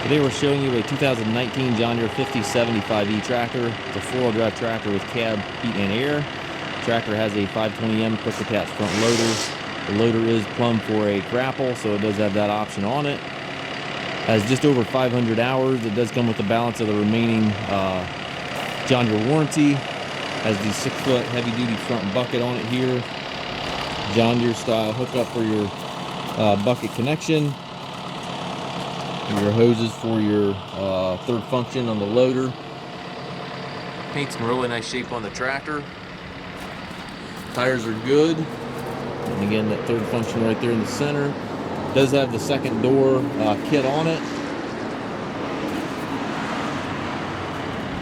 Today we're showing you a 2019 John Deere 5075E tractor. It's a four-wheel drive tractor with cab, heat, and air. The tractor has a 520M quick attach front loader. The loader is plumbed for a grapple, so it does have that option on it. Has just over 500 hours. It does come with the balance of the remaining John Deere warranty. Has the 6-foot heavy-duty front bucket on it here. John Deere style hookup for your bucket connection. Your hoses for your third function on the loader. Paint's in really nice shape on the tractor. Tires are good. And again, that third function right there in the center. Does have the second door kit on it.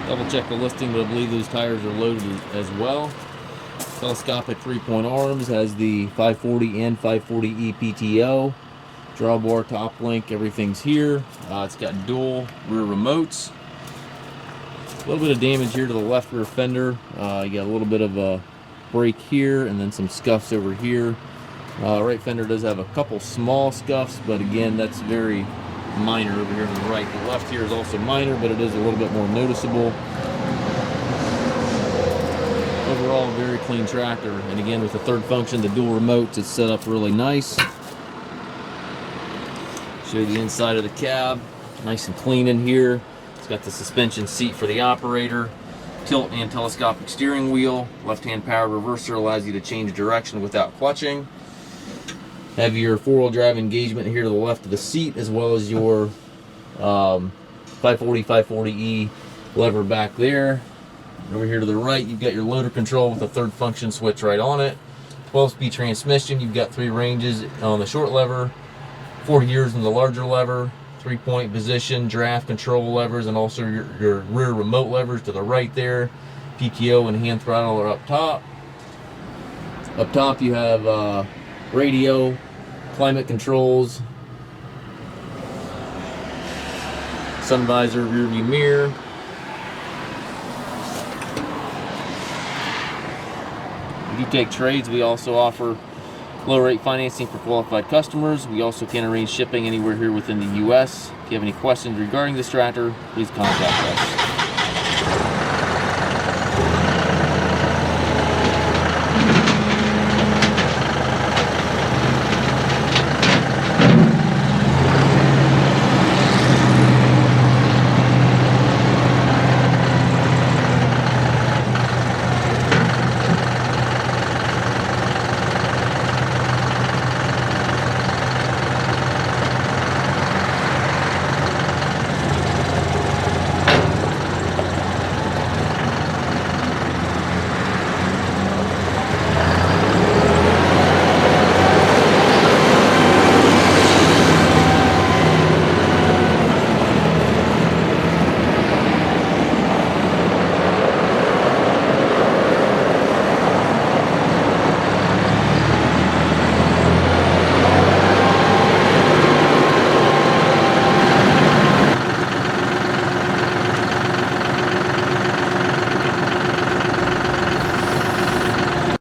Double check the listing, but I believe those tires are loaded as well. Telescopic 3-point arms, has the 540 and 540E PTO. Drawbar, top link, everything's here. It's got dual rear remotes. A little bit of damage here to the left rear fender. You got a little bit of a break here and then some scuffs over here. Right fender does have a couple small scuffs, but again, that's very minor over here to the right. The left here is also minor, but it is a little bit more noticeable. Overall, very clean tractor. And again, with the third function, the dual remotes, it's set up really nice. Show you the inside of the cab, nice and clean in here. It's got the suspension seat for the operator, tilt and telescopic steering wheel, left-hand power reverser allows you to change direction without clutching. Have your four-wheel drive engagement here to the left of the seat, as well as your 540, 540E lever back there. Over here to the right, you've got your loader control with a third function switch right on it. 12-speed transmission, you've got 3 ranges on the short lever, 4 gears in the larger lever, 3-point position, draft control levers, and also your rear remote levers to the right there. PTO and hand throttle are up top. Up top you have radio, climate controls, sun visor, rear view mirror. If you take trades, we also offer low rate financing for qualified customers. We also can arrange shipping anywhere here within the U.S. If you have any questions regarding this tractor, please contact us.